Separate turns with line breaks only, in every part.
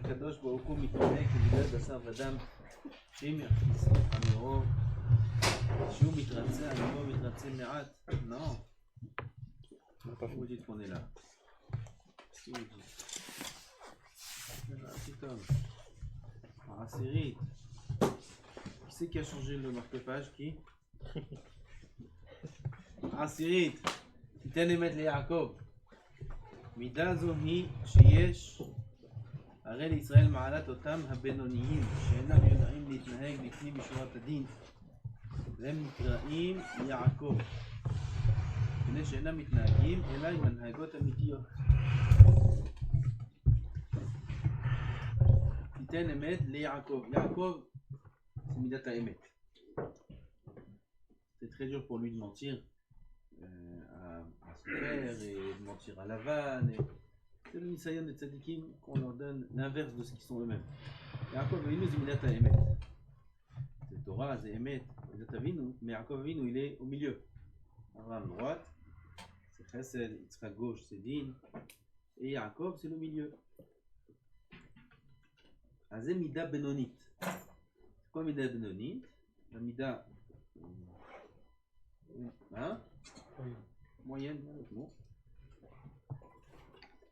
הקדוש ברוך הוא מתענה כבגלל בשר ודם, שאם יכניסו עמירו, שהוא מתרצה, עמירו מתרצה מעט. לא. Où dites qu'on est là? Si, Assyrie. Qui c'est qui a changé le marque-page? Qui? Assyrie. תיתן אמת ליעקב. מידה זו היא שיש הרי לישראל מעלת אותם הבינוניים שאינם יודעים להתנהג לפנים משורת הדין והם נקראים יעקב. מפני שאינם מתנהגים אלא עם הנהגות אמיתיות. תיתן אמת ליעקב. יעקב c'est מידת האמת. C'est très dur pour lui de mentir à son père et de mentir à Lavan. C'est le nisayon des tzadikim qu'on leur donne l'inverse de ce qu'ils sont eux-mêmes. Yaakov Avinu c'est midat ha'emet. C'est Torah, c'est emet, midat Avinu, mais Yaakov Avinu il est au milieu. Abraham droite, c'est Chesed, Yitzchak gauche, c'est Din, et Yaakov c'est le milieu. Azé mida benonit. C'est quoi mida benonit? La mida moyenne, bon.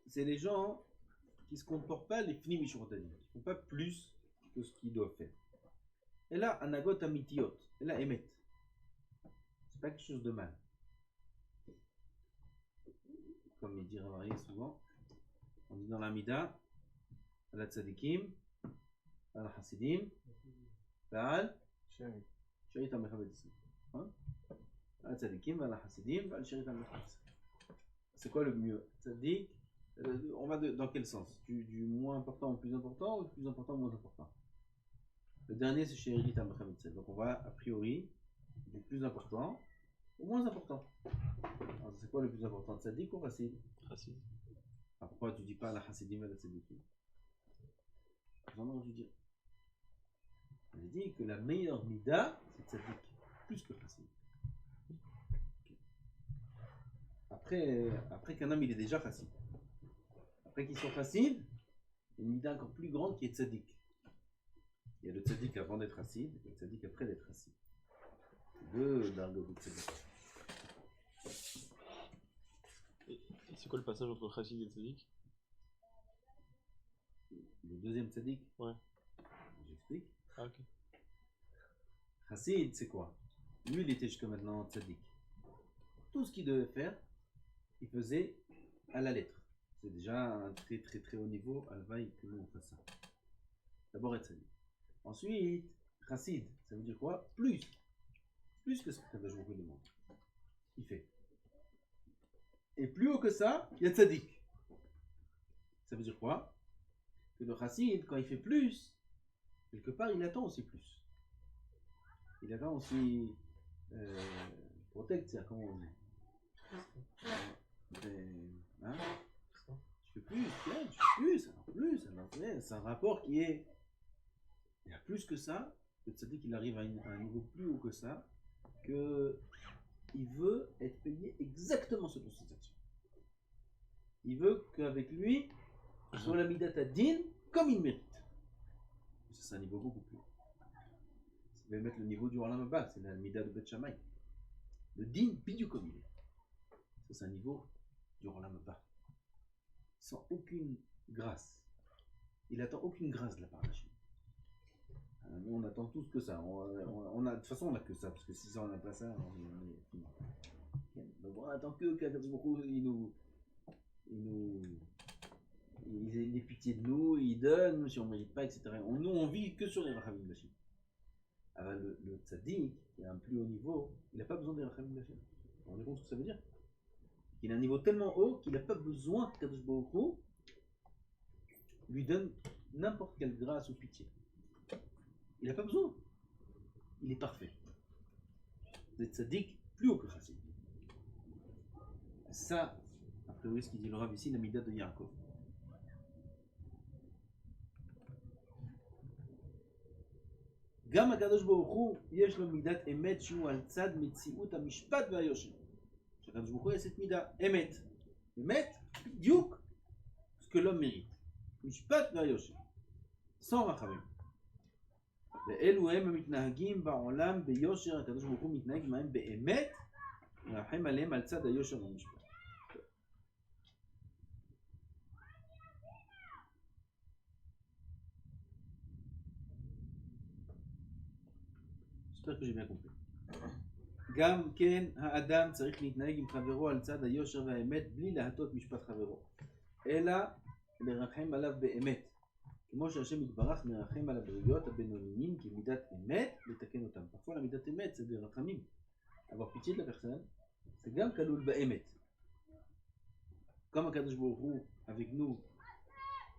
C'est les gens qui ne se comportent pas les fnim mishuratanim, qui ne font pas plus que ce qu'ils doivent faire. Et là, anagot amitiot, et là, emet. C'est pas quelque chose de mal. Comme il dit Ravarié souvent, on dit dans la Mida, à la tzadikim, à la hasidim, à Sharit HaMechabed Israël. À la tzadikim, à la hasidim, à Sharit HaMechabed Israël. C'est quoi le mieux? Tzadik, on va dans quel sens? Du moins important au plus important ou du plus important au moins important? Le dernier c'est Sharit HaMechabed Israël. Donc on va a priori du plus important au moins important. Alors c'est quoi le plus important? Tzadik ou Chassid?
Chassid.
Alors pourquoi tu dis pas la Chassidim et la Tzadikim? Vraiment, je dis. On a dit que la meilleure Mida, c'est Tzadik, plus que Chassid. Après qu'un homme il est déjà Chassid. Après qu'il soit Chassid, il y a une Mida encore plus grande qui est Tzadik. Il y a le Tzadik avant d'être Chassid et le Tzadik après d'être Chassid. Deux dargos de Tzadik.
C'est quoi le passage entre Chassid et Tzadik?
Le deuxième Tzadik?
Ouais.
J'explique.
Ah, ok.
Chassid, c'est quoi? Lui, il était jusqu'à maintenant Tzadik. Tout ce qu'il devait faire, il faisait à la lettre. C'est déjà un très très très haut niveau. Alvaï, que nous on fasse ça. D'abord être Tzadik. Ensuite, Chassid, ça veut dire quoi? Plus que ce que Kadosh Baruch Hu demande. Il fait. Et plus haut que ça, il y a Tzadik. Ça veut dire quoi? Que le Chassid, quand il fait plus, quelque part, il attend aussi plus. Il attend aussi protect, c'est comment on dit. Hein? Tu fais plus, alors plus. C'est un rapport qui est. Il y a plus que ça. Le Tzadik, il arrive à un niveau plus haut que ça. Il veut être payé exactement selon ses actions. Il veut qu'avec lui, soit la midat din comme il mérite. C'est un niveau beaucoup plus haut. Ça va mettre le niveau du Olam Haba, c'est la midat de Bet Shammai. Le din bidu comme il est. C'est un niveau du Olam Haba. Sans aucune grâce. Il attend aucune grâce de la part d'Hachem. Nous on attend tous que ça. De toute façon on n'a que ça, parce que si ça on n'a pas ça, on est fini. Donc on attend que Kadosh Baruch Hu il ait pitié de nous, il donne, si on ne mérite pas, etc. Nous on vit que sur les rachamim d'Hachem. Alors le tzaddik, qui est à un plus haut niveau, il n'a pas besoin des rachamim d'Hachem. Vous vous rendez compte ce que ça veut dire? Il a un niveau tellement haut qu'il n'a pas besoin que Kadosh Baruch Hu lui donne n'importe quelle grâce ou pitié. Il n'a pas besoin. Il est parfait. Vous êtes tzaddik plus haut que Chassid. Ça, a priori, ce qu'il dit le Rav ici, la midat de Yaakov. גם הקדוש ברוך הוא יש לו מידת אמת שהוא על צד מציאות המשפט והיושר. שהקדוש ברוך הוא יש את מידה אמת. אמת, בדיוק ce que l'homme mérite. משפט והיושר. sans rachamim. ואלו הם המתנהגים בעולם ביושר, הקדוש ברוך הוא מתנהג עמהם באמת, מרחם עליהם על צד היושר והמשפט. j'espère que j'ai bien compris. גם כן האדם צריך להתנהג עם חברו על צד היושר והאמת בלי להטות משפט חברו, אלא לרחם עליו באמת, כמו שהשם יתברך מרחם על הבריות הבינוניים כמידת אמת לתקן אותם. parfois la מידת אמת c'est des rachamim. avoir pitié de la personne, c'est גם כלול באמת. Comme הקדוש ברוך הוא avec nous,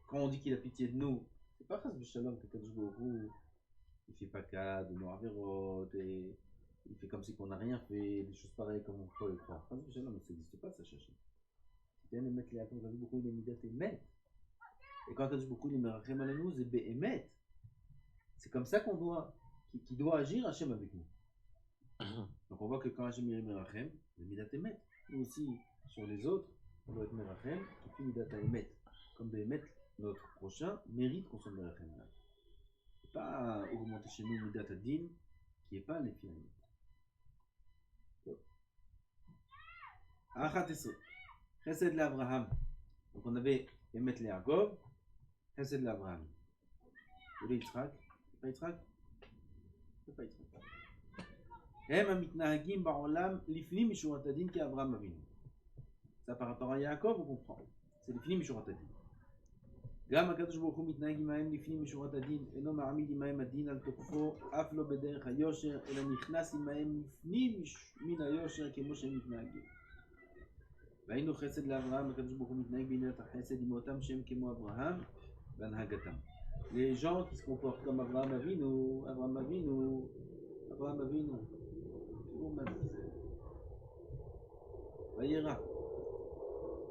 quand on dit qu'il a pitié de nous, c'est pas chas v'shalom que הקדוש ברוך הוא il fait pas cas de nos avérotes et il fait comme si qu'on n'a rien fait, des choses pareilles comme on peut le croire. Chas v'shalom, ça n'existe pas ça, chercher. bien les mettre les attentes, הקדוש ברוך הוא il est מידת אמת. Et quand הקדוש ברוך הוא il מרחם עלינו, c'est באמת. C'est comme ça qu'on doit, qui doit agir Hachem avec nous. Donc on voit que quand Hachem est merachem, c'est midat emet. Nous aussi, sur les autres, on doit être merachem, qui fait midat emet. Comme Behemet, notre prochain mérite qu'on soit merachem. C'est pas augmenter chez nous midat adin, qui n'est pas les films. Achat esre, chesed l'Abraham. Donc on avait emet l'Yaakov, chesed l'Abraham. Et le Yitzhak, c'est pas Yitzhak? C'est pas Yitzhak. הם המתנהגים בעולם לפנים משורת הדין כאברהם אבינו. זה par rapport à יעקב, on comprend. c'est לפנים משורת הדין. גם הקדוש ברוך הוא מתנהג עמהם לפנים משורת הדין, אינו מעמיד עמהם הדין על תוקפו, אף לא בדרך היושר, אלא נכנס עמהם לפנים מן היושר כמו שהם מתנהגים. והיינו חסד לאברהם, הקדוש ברוך הוא מתנהג בעניין החסד עם אותם שהם כמו אברהם והנהגתם. Les gens qui se comportent comme Abraham Avinu, וירא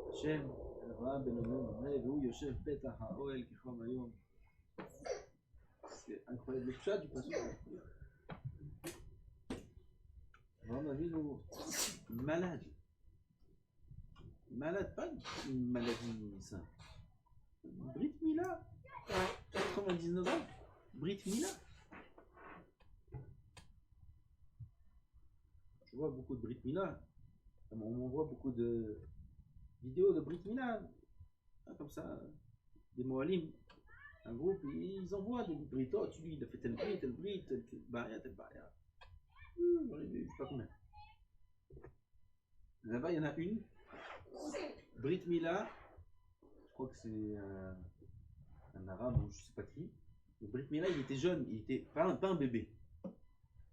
השם אל אברהם בנאום ממרא והוא יושב פתח האוהל כחום היום. c'est incroyable le pshat du passage. Abraham Avinu malade, pas une maladie simple. Brit Mila, 99 ans, Brit Mila. Je vois beaucoup de Brit Mila, on voit beaucoup de vidéos de Brit Mila, comme ça, des Moalim, un groupe, ils envoient des Britotes, lui il a fait tel Brit, tel Baria. J'en ai vu, je sais pas combien. Là-bas, il y en a une, Brit Mila, je crois que c'est un arabe ou je sais pas qui. Le Brit Mila, il était jeune, il était pas un bébé,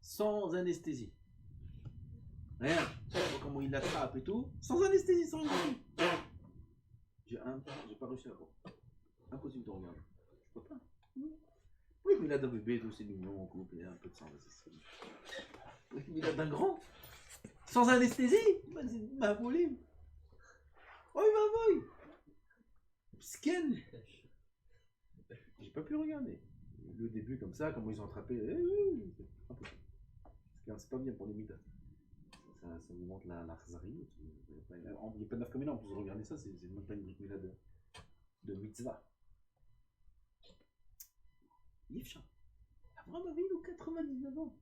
sans anesthésie. Rien, comment il l'attrape et tout, sans anesthésie, sans rien. J'ai pas réussi à voir. Impossible de regarder. Je peux pas. Oui, mais il a d'un bébé, tout c'est mignon, en couple, il y a un peu de sang. Oui, mais il a d'un grand, sans anesthésie. C'est ma folie. Oh, il va voir. Scan. J'ai pas pu regarder. Le début comme ça, comment ils ont attrapé. Impossible. C'est pas bien pour les mitas. Ça vous montre la chazarie. Il n'y a pas de nafkamina en plus de regarder ça, c'est même pas une brique de mitzvah. Yifcha. Abraham Avinu 99 ans.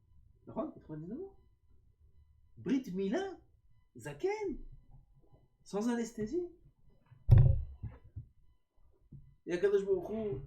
99 ans. Brit Mila, Zaken, sans anesthésie. Et Akadosh Baruch Hu,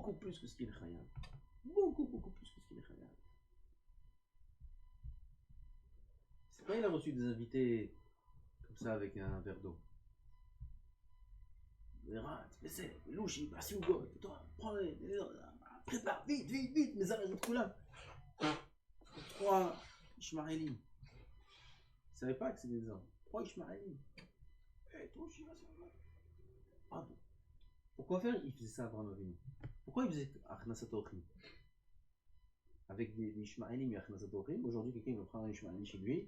beaucoup plus que ce qu'il est khayal. Beaucoup, beaucoup plus que ce qu'il est khayal. C'est pas il a reçu des invités comme ça avec un verre d'eau. Les rats, les c'est, les louches, ils passent où quoi? Toi, prends-les, prépare, vite, vite, vite, mais arrête de tout là. 3 Ishmaélim. Ils savaient pas que c'était des hommes. 3 Ishmaélim. Eh, toi aussi, vas-y. Ah bon. Pourquoi faire il faisait ça à Abraham Avinu? Pourquoi il faisait Achnasat Ochim? Avec des Ishmaélim et Achnasat Ochim. Aujourd'hui, quelqu'un va prendre un Ishmaélim chez lui.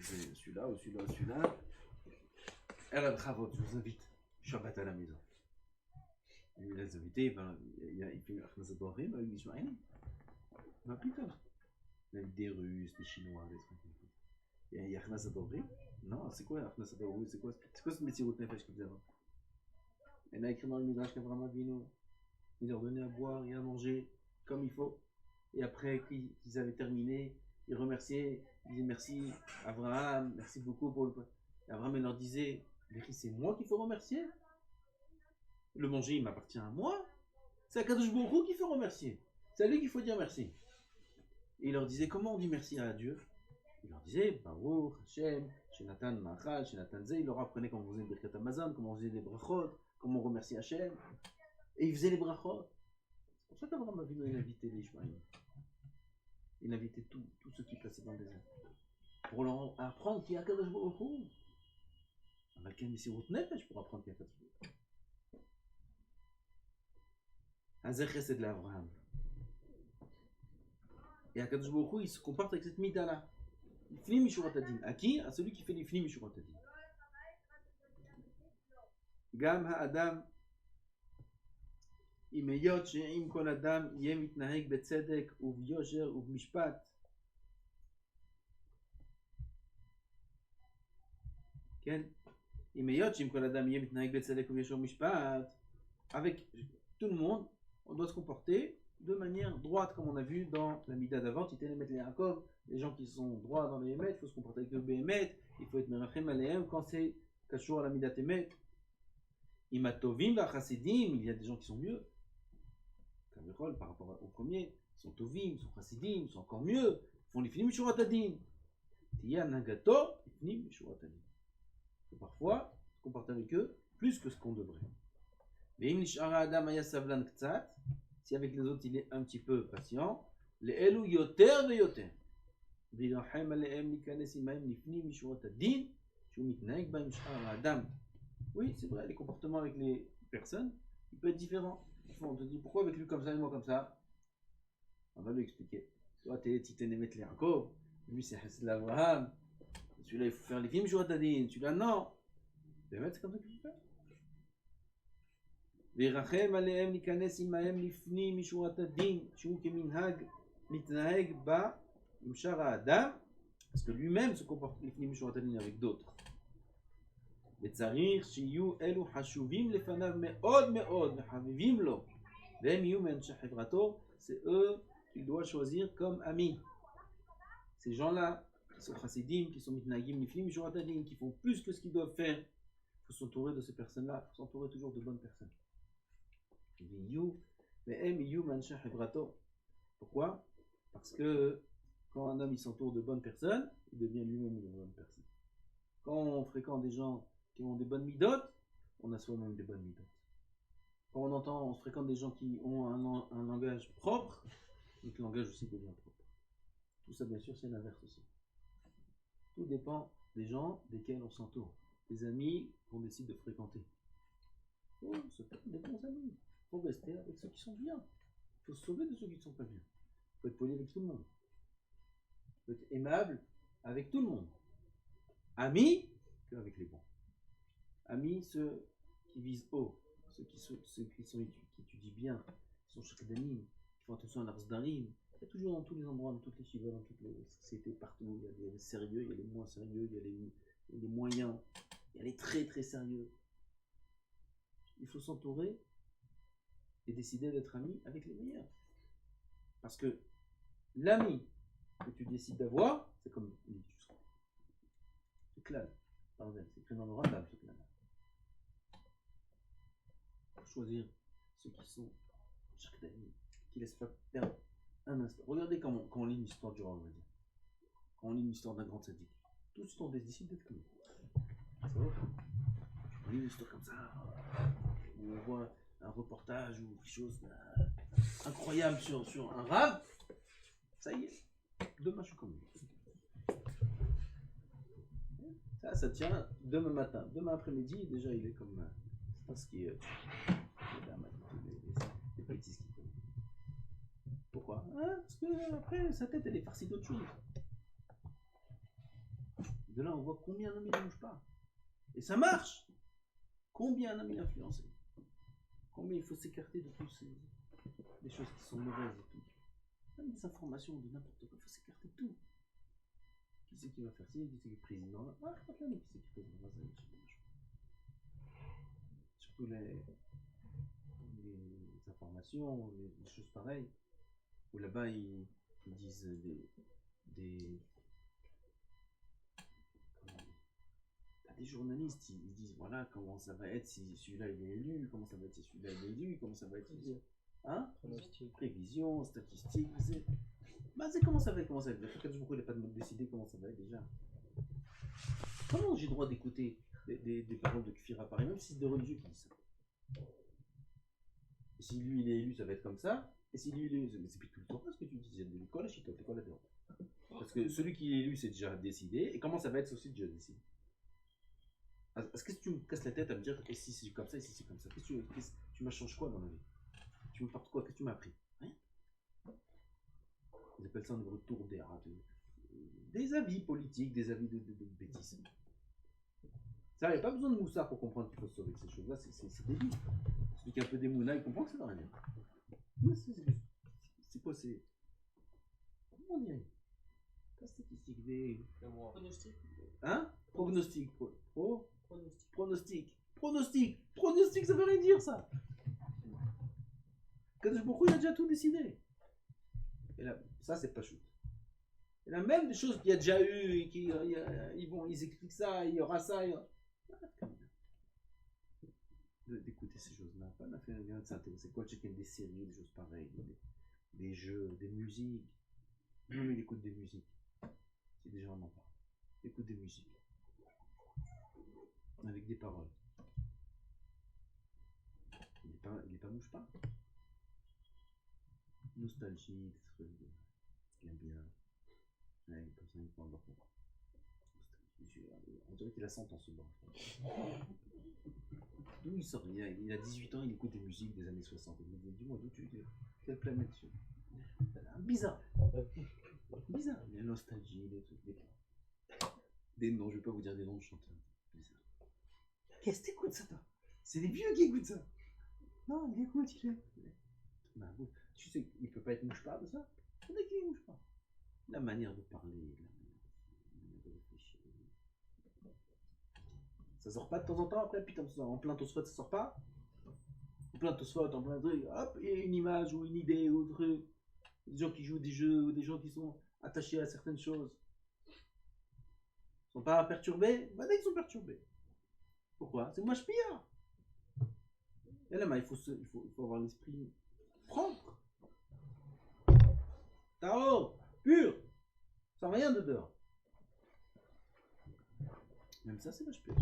Celui-là ou celui-là ou celui-là. Elle a Chavot, je vous invite. Shabbat à la maison. Il les invités, il fait Achnasat Ochim avec des Ishmaélim. Ben putain. Même des Russes, des Chinois, des trucs. Il y a Achnasat Ochim? Non, c'est quoi Achnasat Ochim? C'est quoi ce Metsirut Nefesh que vous avez? Il y en a écrit dans le Midrash qu'Abraham Avinu, il leur donnait à boire et à manger comme il faut. Et après qu'ils avaient terminé, ils remerciaient, ils disaient merci Abraham, merci beaucoup pour le. Et Abraham leur disait, c'est moi qu'il faut remercier. Le manger il m'appartient à moi. C'est Akadosh Baruch Hu qu'il faut remercier. C'est à lui qu'il faut dire merci. Et il leur disait comment on dit merci à Dieu. Il leur disait Baruch Hashem, Shenatan Machal, Shenatan Ze. Il leur apprenait comment on faisait des Birkat Hamazon, comment on faisait des brachot. Comment on remercie Hachem. Et il faisait les brachot. C'est pour ça qu'Abraham Avinu il invitait les Ishmaélim. Il invitait tous ceux qui passaient dans le désert. Pour leur apprendre qu'il y a Kadosh Baruch Hu. Avec un Messirut Nefesh pour apprendre qu'il y a Kadosh Baruch Hu. Un Zechre c'est de l'Abraham. Et Kadosh Baruch Hu il se comporte avec cette mida-là. Il finit Mishurat Adin. À qui? À celui qui fait les finis Mishurat Adin. גם האדם, אם היות שאם כל אדם יהיה מתנהג בצדק וביושר ובמשפט, כן? אם היות שאם כל אדם יהיה מתנהג בצדק וביושר ובמשפט, avec tout le monde, on doit se comporter de manière droite, comme on a vu dans la Mida d'avant, Titen Emet Yaakov, les gens qui sont droits dans les Emet, il faut se comporter avec le Behemet, il faut être Merachem Alehem quand c'est Kashur à la Mida Temet. Imatovim va chassidim, il y a des gens qui sont mieux. Kavirol, par rapport au premier, ils sont tovim, ils sont chassidim, ils sont encore mieux. Ils font les finim mishurat adin. Tiya nagato, les finim mishurat adin. Parfois, se comporter avec eux plus que ce qu'on devrait. Mais im nishara adam aya savlan ktsat, si avec les autres il est un petit peu patient, les elu yoter ve yoter. Virachem alehem nikanes imaim les finim mishurat adin, shu mitnaeg baim nishara adam. Oui, c'est vrai, les comportements avec les personnes, il peut être différent. On te dit pourquoi avec lui comme ça et moi comme ça. On va lui expliquer. Toi, t'es Titen Emet Yaakov, lui c'est Hesed l'Abraham. Celui-là, il faut faire les films Shurat Adin. Celui-là, non. באמת, c'est comme ça qu'il faut faire. וירחם עליהם להיכנס עמהם לפנים משורת הדין, שהוא כמנהג מתנהג בה עם שאר האדם, parce que lui-même se comporte לפנים משורת הדין avec d'autres. וצריך שיהיו אלו חשובים לפניו מאוד מאוד וחביבים לו והם יהיו מאנשי חברתו. C'est eux qu'il doit choisir comme amis. Ces gens-là qui sont chassidim, qui sont mitnagim niflim mishurat adin, qui font plus que ce qu'ils doivent faire, il faut s'entourer de ces personnes-là, il faut s'entourer toujours de bonnes personnes. והם יהיו מאנשי חברתו. Pourquoi? Parce que quand un homme il s'entoure de bonnes personnes, il devient lui-même une bonne personne. Quand on fréquente des gens qui ont des bonnes midotes, on a soi-même des bonnes midotes. Quand on se fréquente des gens qui ont un langage propre, notre langage aussi devient propre. Tout ça, bien sûr, c'est l'inverse aussi. Tout dépend des gens desquels on s'entoure. Des amis qu'on décide de fréquenter. Il faut se faire des bons amis. Il faut rester avec ceux qui sont bien. Il faut se sauver de ceux qui ne sont pas bien. Il faut être poli avec tout le monde. Il faut être aimable avec tout le monde. Amis qu'avec les bons. Amis, ceux qui visent haut, ceux qui étudient bien, qui sont shakdanim, qui font attention à leurs darim. Il y a toujours dans tous les endroits, dans toutes les chivas, dans toutes les sociétés, partout, il y a les sérieux, il y a les moins sérieux, il y a les moyens, il y a les très très sérieux. Il faut s'entourer et décider d'être ami avec les meilleurs. Parce que l'ami que tu décides d'avoir, c'est comme c'est clair. C'est écrit dans le Rambam, ce clan. Choisir ceux qui sont Shakhtani, qui laissent pas perdre un instant. Regardez quand on lit une histoire du roi, on va dire. Quand on lit une histoire d'un grand sadique, tout de suite on décide d'être comme lui. C'est vrai. On lit une histoire comme ça, où on voit un reportage ou quelque chose incroyable sur un rave, ça y est, demain je suis comme lui. Ça tient demain matin, demain après-midi, déjà il est comme c'est pas ce qui est les bêtises qu'il connaît. Pourquoi? Parce que après sa tête elle est farcie d'autre chose. De là on voit combien d'hommes il ne bouge pas. Et ça marche. Combien d'hommes il est influencé. Combien il faut s'écarter de toutes les choses qui sont mauvaises et tout. Même des informations de n'importe quoi, il faut s'écarter de tout. Qui c'est qui va faire ci, qui c'est qui est président là, qui c'est qui est président là, surtout les informations, les choses pareilles, où là-bas ils disent des journalistes, ils disent voilà comment ça va être si celui-là il est élu, comment ça va être si celui-là il est élu, comment ça va être si... Hein? Prévision, statistique, c'est... Bah c'est comment ça va être, comment ça va être. Quand il n'a pas de mode décider comment ça va être déjà. Comment j'ai le droit d'écouter des paroles de Kfira pareil, même si c'est des religieux qui disent ça. Et si lui il est élu, ça va être comme ça. Et si lui il est élu, mais c'est plus tout le temps ce que tu disais de l'école, c'est quoi la dehors. Parce que celui qui est élu c'est déjà décidé, et comment ça va être c'est aussi déjà décidé. Est-ce que tu me casses la tête à me dire et si c'est comme ça, et si c'est comme ça, tu m'as changé quoi dans la vie? Tu me portes quoi? Qu'est-ce que tu m'as appris? Rien. Ils appellent ça un retour des avis politiques, des avis de bêtises. Ça, il n'y a pas besoin de moussard pour comprendre qu'il faut se sauver de ces choses-là, c'est débile. Celui qui a un peu des mounas, il comprend que ça ne va rien. C'est quoi, c'est... Comment on dirait? Pas statistique, des...
Pronostic.
Hein? Prognostic. Pronostic, ça veut rien dire ça. Pourquoi il a déjà tout décidé? Et là, ça c'est pas chouette. Et là, même des choses qu'il y a déjà eu et ils expliquent ça, il y aura ça. D'écouter ces choses-là, pas de s'intéresser. Quoi, chacun des séries, des choses pareilles, des jeux, des musiques. Non, mais il écoute des musiques. Si déjà on en parle. Écoute des musiques. Avec des paroles. Il est pas mouche pas. Nostalgie, des trucs. Il aime bien. Ouais, comme ça, il peut en avoir pour. On dirait qu'il a 100 ans ce bord. D'où il sort? Il a 18 ans, il écoute des musiques des années 60. Dis-moi, d'où tu es? Quelle planète tu es? Bizarre. Bizarre. La nostalgie, des trucs. Des noms, je vais pas vous dire des noms de chanteurs. Bizarre. Qu'est-ce que t'écoutes ça, toi? C'est les vieux qui écoutent ça. Non, il écoute, il est. Bah, tu sais, il peut pas être mouche pas de ça. Il y en a qui ne mouche pas. La manière de parler, la manière de réfléchir. Ça sort pas de temps en temps après, putain, en plein Tosfot, ça sort pas. En plein Tosfot, en plein truc, hop, et une image ou une idée ou un truc. Des gens qui jouent des jeux ou des gens qui sont attachés à certaines choses. Ils sont pas perturbés? Bah, dès qu'ils sont perturbés. Pourquoi? C'est moi je pire. Et là, il faut avoir l'esprit propre. Tao, pur. Sans rien de dehors. Même ça, c'est vache pire.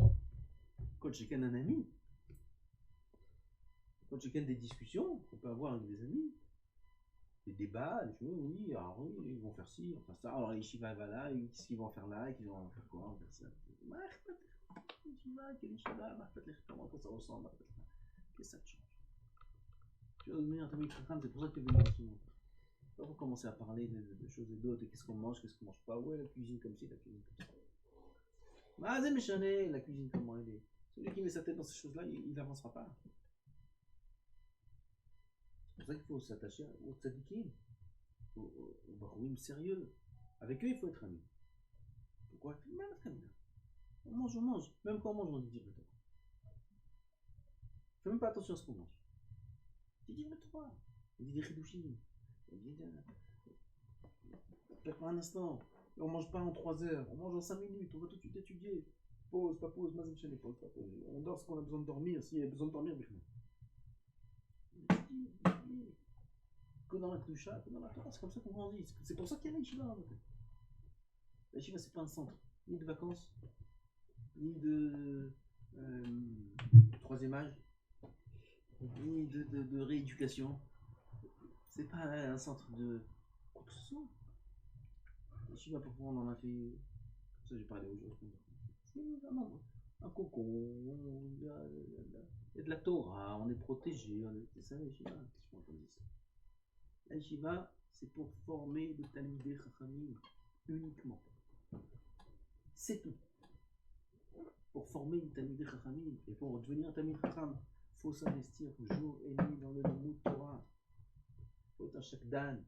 Quand chacun un ami, quand chacun des discussions qu'on peut avoir avec des amis, des débats, des choses, oui, alors oui, ils vont faire ci, enfin ça, alors les Shiva va là, qu'est-ce qu'ils vont faire là, qu'ils vont faire quoi, on va faire ça. Comment ça ressemble, qu'est-ce que ça te change? Tu vas devenir Tamil Chacham, c'est pour ça que tu es venu en ce moment. Pas pour commencer à parler de choses et d'autres, qu'est-ce qu'on mange pas, ouais, la cuisine comme ci, la cuisine comme ça. Ah, c'est méchant, la cuisine, comment elle est. Celui qui met sa tête dans ces choses-là, il n'avancera pas. C'est pour ça qu'il faut s'attacher aux tzadikim, aux barouim sérieux. Avec eux, il faut être ami. Pourquoi? On mange. Même quand on mange, on dit le Torah. Fais même pas attention à ce qu'on mange. Tu dis le Torah. On dit des chidushim. On dit pas un instant. On mange pas en 3 heures. On mange en 5 minutes. On va tout de suite étudier. Pause, pas pause, pause, pas pause. On dort ce qu'on a besoin de dormir. S'il y a besoin de dormir, Que dans la Kdusha, que dans la Torah, c'est comme ça qu'on grandit. C'est pour ça qu'il y a la yeshiva. La yeshiva, c'est pas un centre, ni de vacances, ni de troisième âge, ni de rééducation. C'est pas un centre de quoi que ce soit. La yeshiva, pourquoi on en a fait. Ça, j'ai parlé aujourd'hui. C'est vraiment un cocon. Il y a de la Torah, on est protégé. C'est ça la yeshiva. La yeshiva, c'est pour former des talmidei chachamim uniquement. C'est tout. Pour former une talmidei chachamim et pour devenir un talmid chacham, il faut s'investir jour et nuit dans le Talmud Torah. Il faut être un shakdan.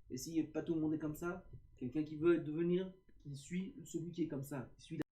Et si pas tout le monde est comme ça, quelqu'un qui veut devenir, qui suit celui qui est comme ça, qui suit